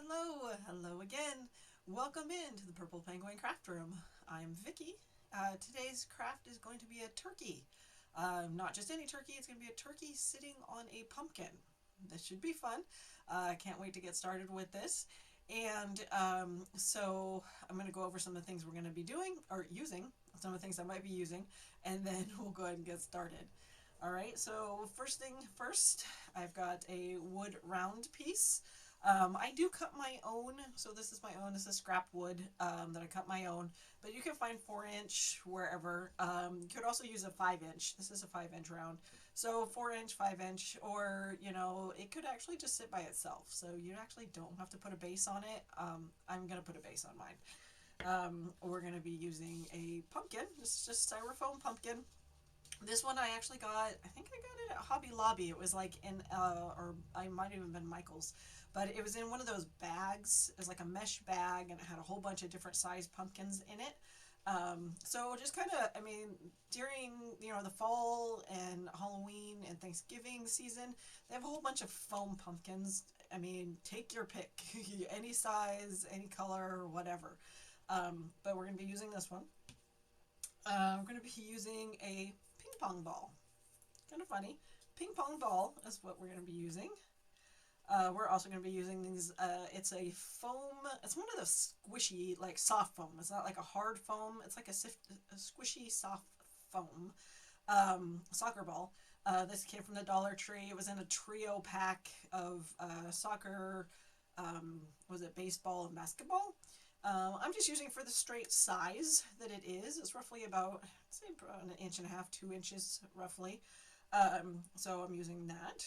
Hello again. Welcome into the Purple Penguin Craft Room. I'm Vicky. Today's craft is going to be a turkey. Not just any turkey, it's going to be a turkey sitting on a pumpkin. This should be fun. I can't wait to get started with this. And so I'm going to go over some of the things we're going to be doing or using, some of the things I might be using, and then we'll go ahead and get started. Alright, so first thing first, I've got a wood round piece. I do cut my own, so this is my own. This is scrap wood that I cut my own, but you can find 4-inch wherever. You could also use a 5-inch. This is a 5-inch round, so 4-inch, 5-inch, or it could actually just sit by itself. So you actually don't have to put a base on it. I'm gonna put a base on mine. We're gonna be using a pumpkin. This is just styrofoam pumpkin. This one I actually got, I think I got it at Hobby Lobby. It was like in, or I might have even been Michael's, but it was in one of those bags. It was like a mesh bag, and it had a whole bunch of different sized pumpkins in it. So just kind of, during, the fall and Halloween and Thanksgiving season, they have a whole bunch of foam pumpkins. Take your pick, any size, any color, whatever. But we're going to be using this one. We're going to be using a ping pong ball. Kind of funny. Ping pong ball is what we're going to be using. We're also going to be using these, it's a foam, it's one of those squishy, like soft foam. It's not like a hard foam, it's like a squishy soft foam soccer ball. This came from the Dollar Tree. It was in a trio pack of soccer, was it baseball and basketball? I'm just using for the straight size that it is. It's roughly about, I'd say about 1.5 inches, 2 inches roughly. So I'm using that.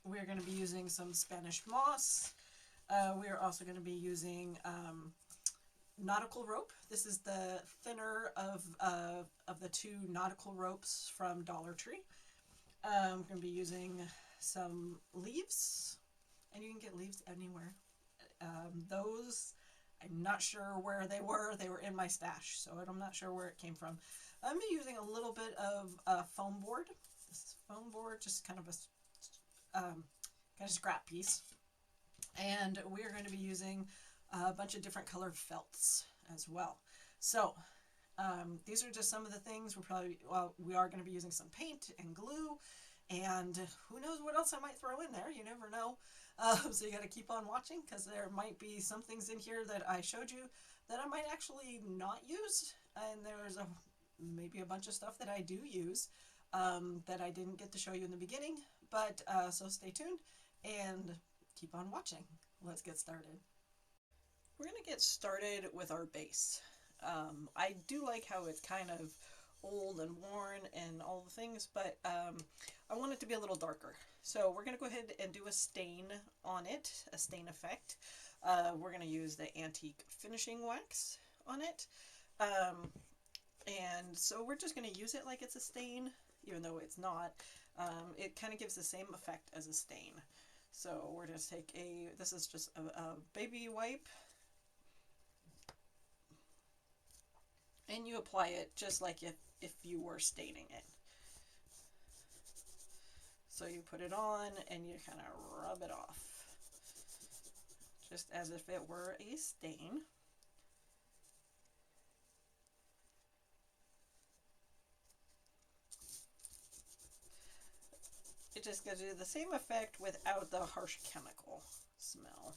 We're going to be using some Spanish moss. We are also going to be using nautical rope. This is the thinner of the two nautical ropes from Dollar Tree. I'm going to be using some leaves, and you can get leaves anywhere. Those, I'm not sure where they were. They were in my stash, so I'm not sure where it came from. I'm using a little bit of foam board. This is foam board, just kind of a kind of scrap piece. And we're going to be using a bunch of different colored felts as well. So these are just some of the things. We are going to be using some paint and glue, and who knows what else I might throw in there. You never know. So you got to keep on watching, because there might be some things in here that I showed you that I might actually not use, and there's maybe a bunch of stuff that I do use that I didn't get to show you in the beginning. But so stay tuned and keep on watching. Let's get started. We're going to get started with our base. I do like how it's kind of old and worn and all the things, but I want it to be a little darker. So we're going to go ahead and do a stain on it, a stain effect. We're going to use the antique finishing wax on it. And so we're just going to use it like it's a stain, even though it's not. It kind of gives the same effect as a stain. So we're going to take this is just a baby wipe, and you apply it just like if you were staining it. So you put it on and you kind of rub it off, just as if it were a stain. It just gives you the same effect without the harsh chemical smell.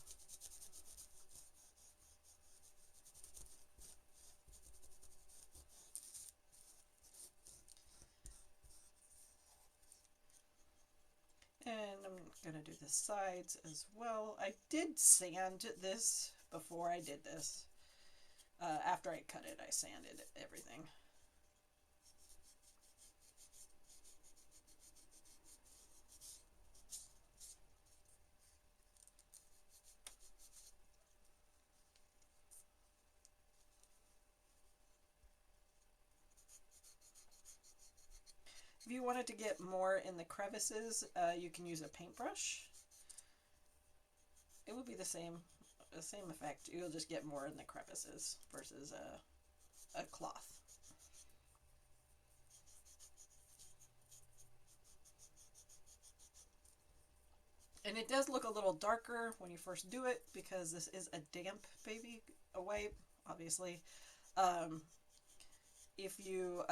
And I'm going to do the sides as well. I did sand this before I did this. After I cut it, I sanded everything. If you wanted to get more in the crevices, you can use a paintbrush. It would be the same effect. You'll just get more in the crevices versus a cloth. And it does look a little darker when you first do it because this is a damp baby wipe, obviously. Um, if you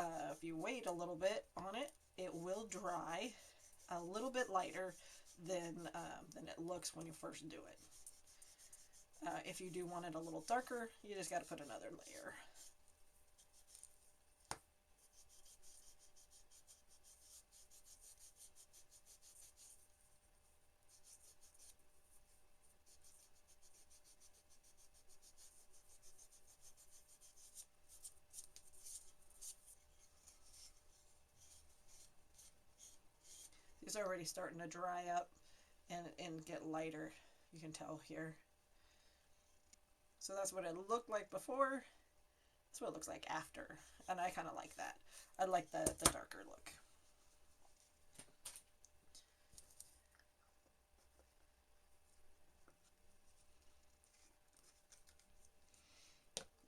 wait a little bit on it, it will dry a little bit lighter than it looks when you first do it. If you do want it a little darker, you just got to put another layer. These are already starting to dry up and get lighter. You can tell here. So that's what it looked like before. That's what it looks like after. And I kind of like that. I like the darker look.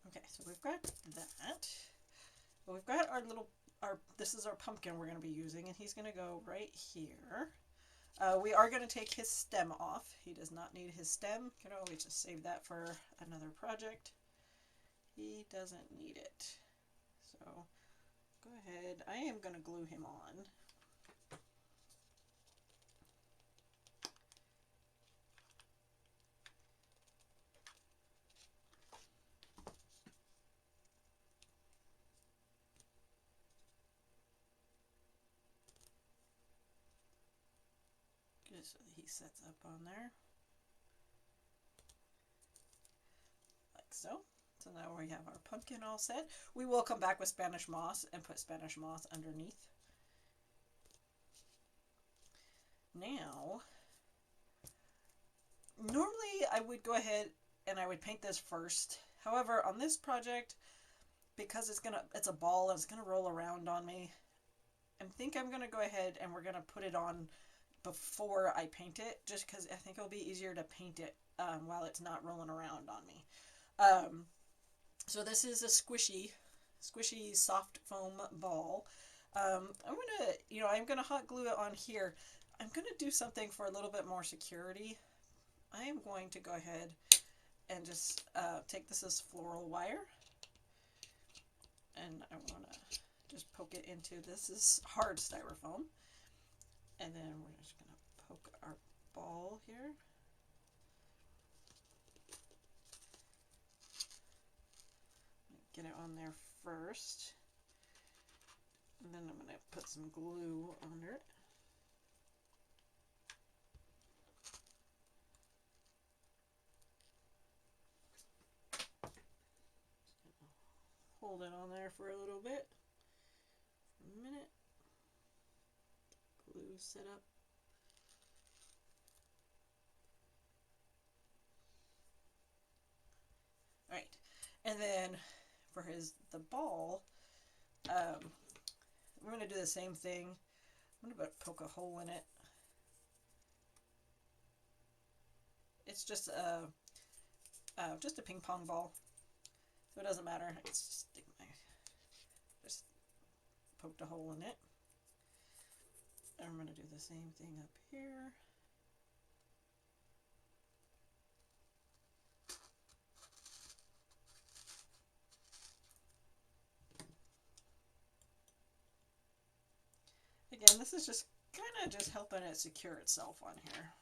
Okay, so we've got that. Well, we've got this is our pumpkin we're going to be using, and he's going to go right here. We are going to take his stem off. He does not need his stem. You can always just save that for another project. He doesn't need it. So go ahead. I am going to glue him on. Just so that he sets up on there. Like so. So now we have our pumpkin all set. We will come back with Spanish moss and put Spanish moss underneath. Now, normally I would go ahead and I would paint this first. However, on this project, because it's a ball and it's gonna roll around on me, I think I'm gonna go ahead and we're gonna put it on before I paint it, just because I think it'll be easier to paint it while it's not rolling around on me. So this is a squishy soft foam ball. I'm gonna hot glue it on here. I'm gonna do something for a little bit more security. I am going to go ahead and just take this as floral wire, and I want to just poke it into this is hard styrofoam, and then we're just gonna poke our ball here. Get it on there first, and then I'm going to put some glue under it. Hold it on there for a little bit, for a minute. Glue set up. All right, and then for the ball, I'm going to do the same thing. I'm going to poke a hole in it. It's just a ping pong ball, so it doesn't matter. I can just poked a hole in it. And I'm going to do the same thing up here. Again, this is just kind of just helping it secure itself on here.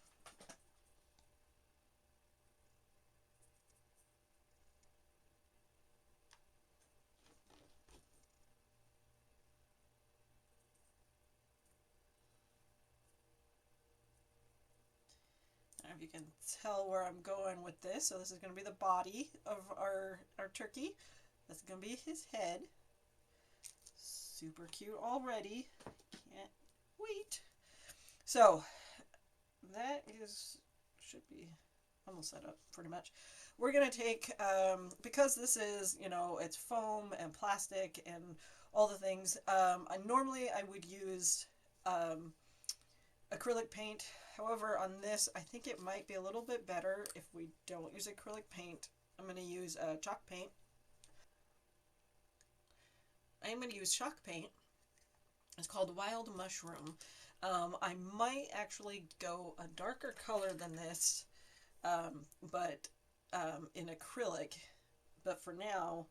If you can tell where I'm going with this. So this is going to be the body of our turkey. That's going to be his head. Super cute already. Can't wait. So that should be almost set up pretty much. We're going to take, because this is, it's foam and plastic and all the things, normally I would use acrylic paint. However, on this, I think it might be a little bit better if we don't use acrylic paint. I'm going to use chalk paint. I'm going to use chalk paint. It's called Wild Mushroom. I might actually go a darker color than this, but in acrylic. But for now,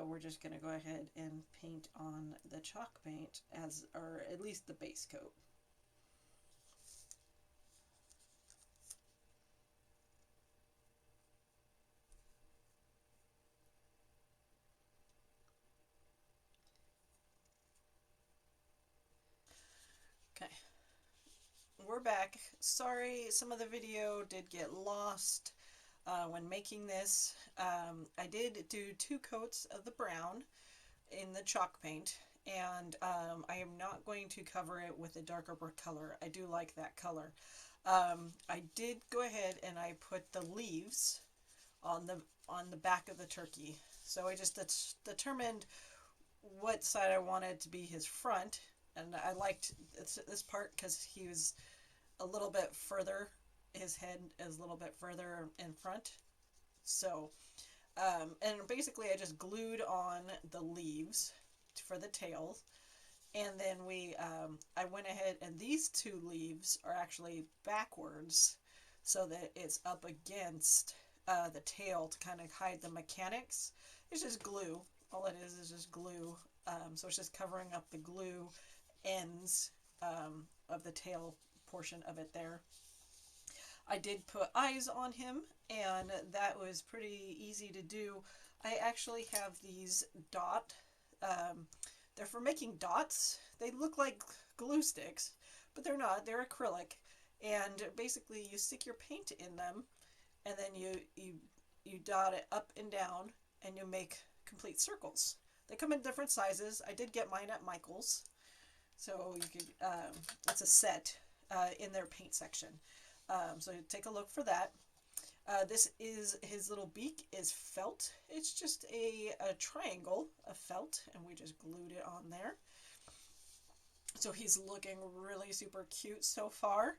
we're just going to go ahead and paint on the chalk paint as, or at least the base coat. Okay, we're back. Sorry, some of the video did get lost when making this. I did do 2 coats of the brown in the chalk paint, and I am not going to cover it with a darker brick color. I do like that color. I did go ahead and I put the leaves on the back of the turkey. So I just determined what side I wanted to be his front, and I liked this part because he was a little bit further. His head is a little bit further in front. So, and basically I just glued on the leaves for the tails, and then I went ahead, and these 2 leaves are actually backwards so that it's up against the tail to kind of hide the mechanics. It's just glue. All it is just glue. So it's just covering up the glue ends of the tail portion of it there. I did put eyes on him, and that was pretty easy to do. I actually have these they're for making dots. They look like glue sticks, but they're not. They're acrylic, and basically you stick your paint in them, and then you dot it up and down, and you make complete circles. They come in different sizes. I did get mine at Michael's, so you could. It's a set in their paint section. So take a look for that. This is, his little beak is felt. It's just a triangle of felt, and we just glued it on there. So he's looking really super cute so far.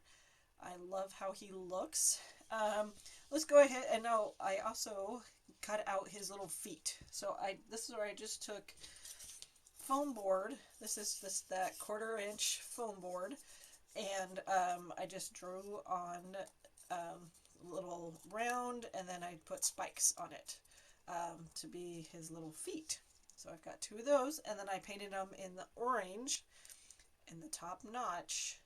I love how he looks. Let's go ahead, and now I also cut out his little feet. So this is where I just took foam board. This is that 1/4-inch foam board, and I just drew on little round, and then I put spikes on it to be his little feet. So I've got 2 of those, and then I painted them in the orange in the top notch,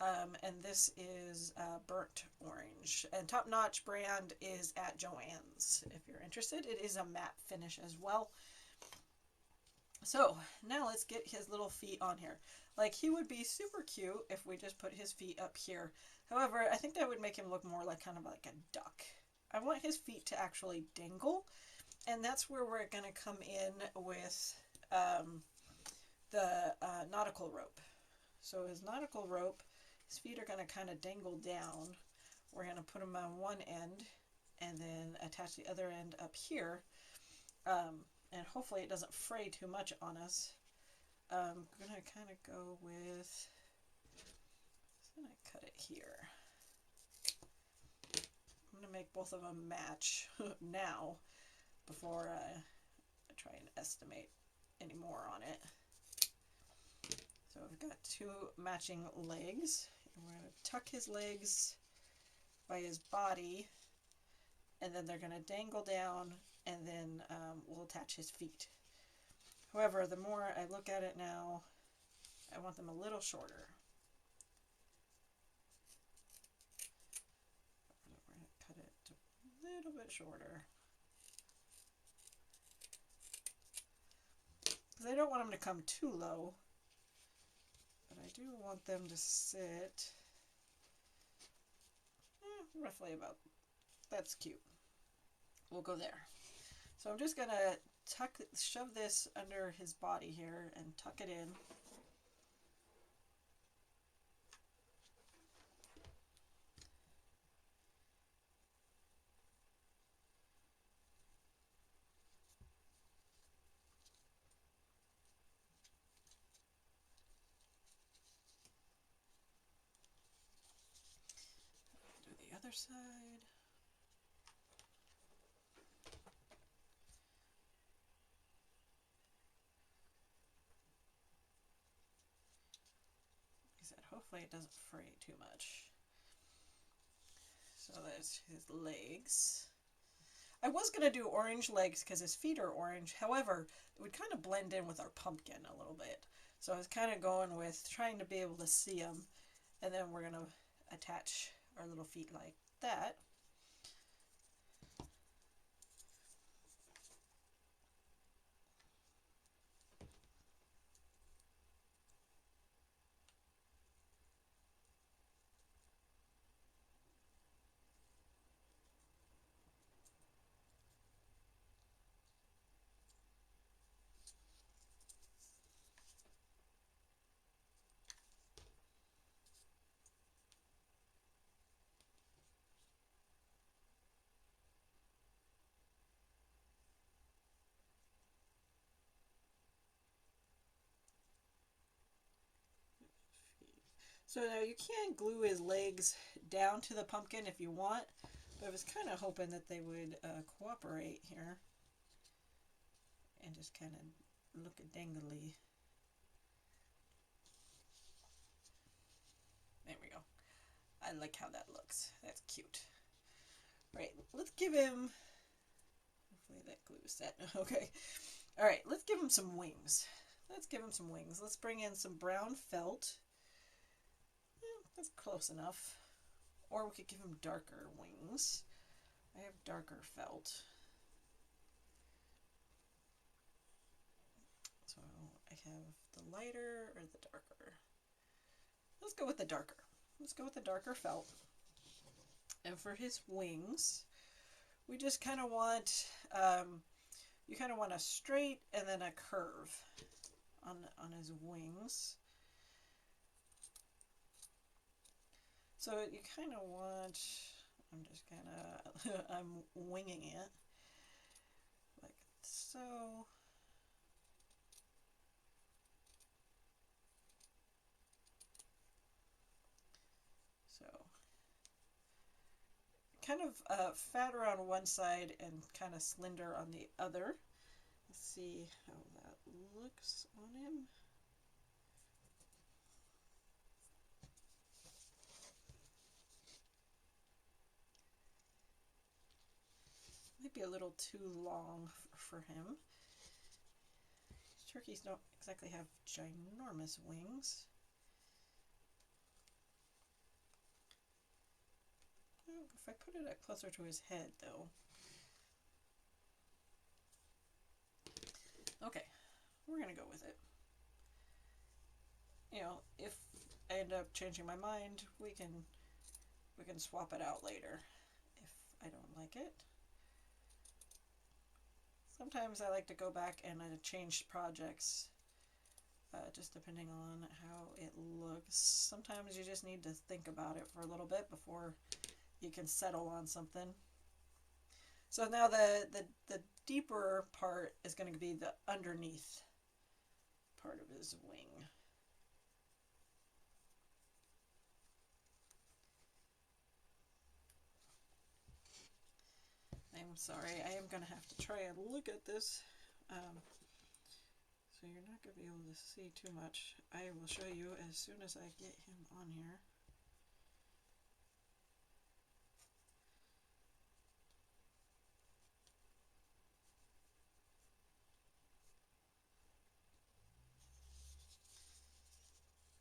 and this is burnt orange, and Top Notch brand is at Joann's if you're interested. It is a matte finish as well. So now let's get his little feet on here. Like, he would be super cute if we just put his feet up here. However, I think that would make him look more like kind of like a duck. I want his feet to actually dangle, and that's where we're going to come in with the nautical rope. So his nautical rope, his feet are going to kind of dangle down. We're going to put them on one end and then attach the other end up here. And hopefully it doesn't fray too much on us. I'm going to kind of go with, I'm going to cut it here. I'm going to make both of them match now before I try and estimate any more on it. So I've got 2 matching legs. We're going to tuck his legs by his body, and then they're going to dangle down, and then we'll attach his feet. However, the more I look at it now, I want them a little shorter. We're going to cut it a little bit shorter, because I don't want them to come too low, but I do want them to sit roughly about, that's cute. We'll go there. So I'm just going to shove this under his body here and tuck it in. Do the other side. Hopefully it doesn't fray too much. So that's his legs. I was going to do orange legs because his feet are orange. However, it would kind of blend in with our pumpkin a little bit. So I was kind of going with trying to be able to see them. And then we're going to attach our little feet like that. So now you can glue his legs down to the pumpkin if you want, but I was kind of hoping that they would cooperate here and just kind of look a dangly. There we go. I like how that looks. That's cute. All right, let's give him, hopefully that glues that. Okay. All right, let's give him some wings. Let's give him some wings. Let's bring in some brown felt. That's close enough. Or we could give him darker wings. I have darker felt. So I have the lighter or the darker. Let's go with the darker. Let's go with the darker felt. And for his wings, we just kind of want, you kind of want a straight and then a curve on his wings. So you kind of want, I'm just kind of, I'm winging it like so. So kind of fatter on one side and kind of slender on the other. Let's see how that looks on him. Might be a little too long for him. Turkeys don't exactly have ginormous wings. If I put it closer to his head, though. Okay, we're gonna go with it. You know, if I end up changing my mind, we can swap it out later if I don't like it. Sometimes I like to go back and change projects, just depending on how it looks. Sometimes you just need to think about it for a little bit before you can settle on something. So now the deeper part is going to be the underneath part of his wing. I'm sorry, I am going to have to try and look at this. So you're not going to be able to see too much. I will show you as soon as I get him on here.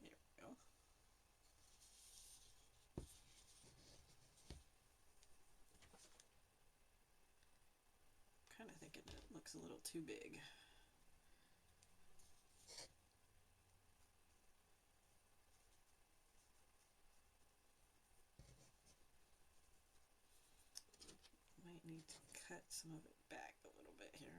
There we go. Kind of thinking it looks a little too big. Might need to cut some of it back a little bit here.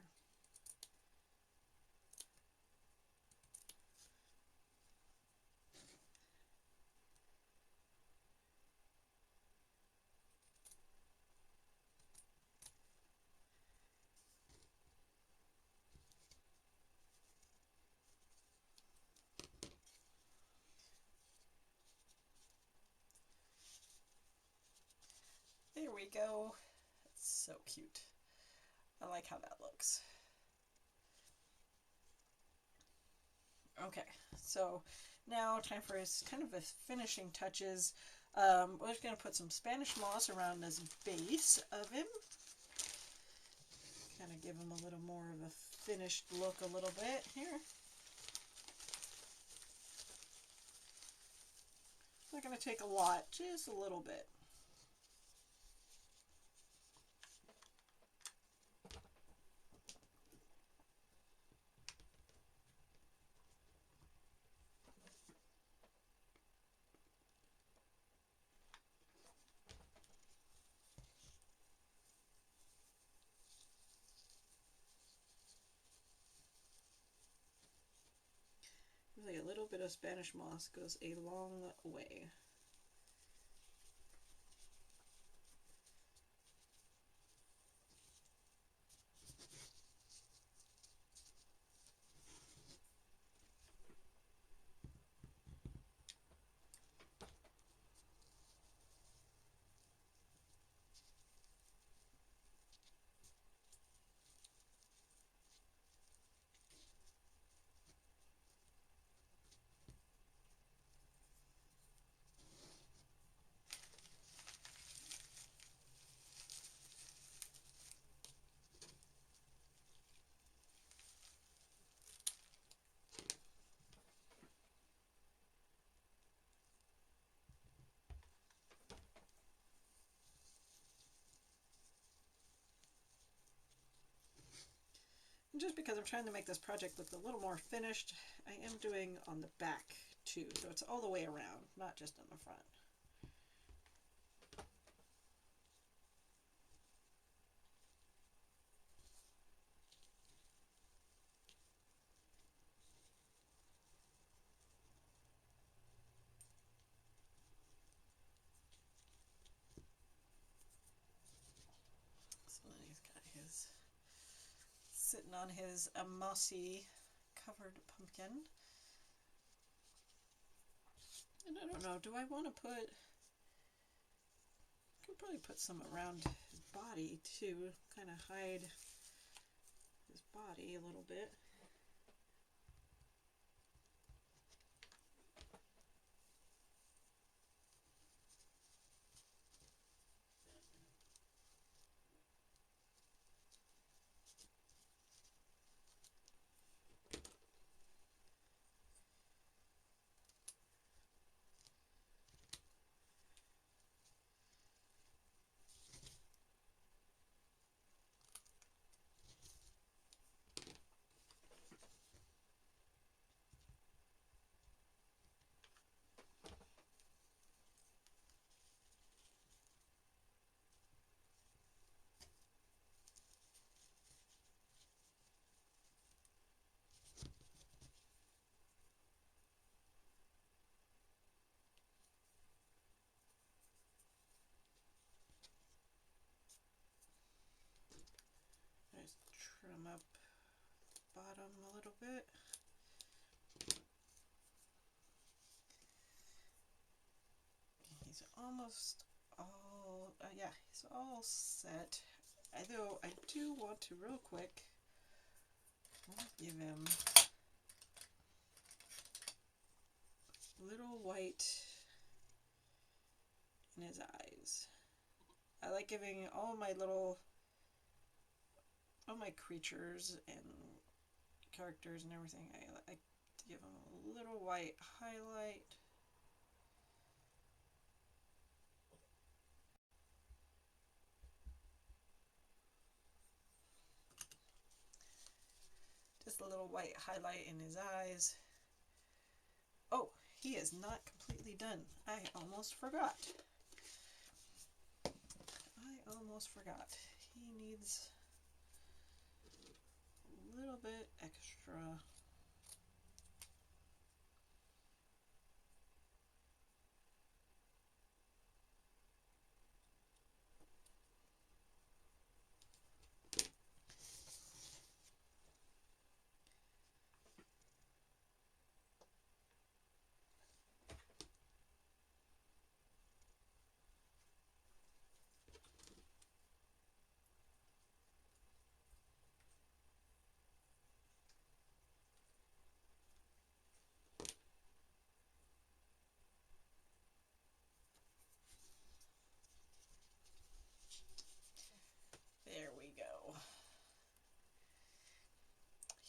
There we go. That's so cute. I like how that looks. Okay, so now time for his kind of a finishing touches. We're just going to put some Spanish moss around this base of him. Kind of give him a little more of a finished look a little bit here. It's not going to take a lot, just a little bit. Really, a little bit of Spanish moss goes a long way. And just because I'm trying to make this project look a little more finished, I am doing on the back too, so it's all the way around, not just on the front. So then he's got his sitting on his mossy covered pumpkin. And I don't know, do I want to put, I could probably put some around his body too, kind of hide his body a little bit. Just trim up the bottom a little bit. He's almost all, yeah, he's all set. Although I do want to real quick give him little white in his eyes. I like giving all my creatures and characters and everything, I like to give them a little white highlight. Just a little white highlight in his eyes. Oh, he is not completely done. I almost forgot. He needs a little bit extra.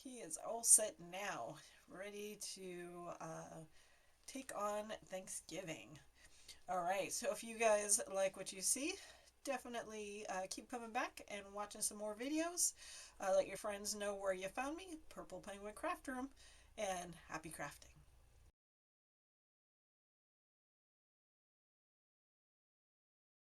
He is all set now, ready to take on Thanksgiving. Alright, so if you guys like what you see, definitely keep coming back and watching some more videos. Let your friends know where you found me, Purple Penguin Craft Room, and happy crafting.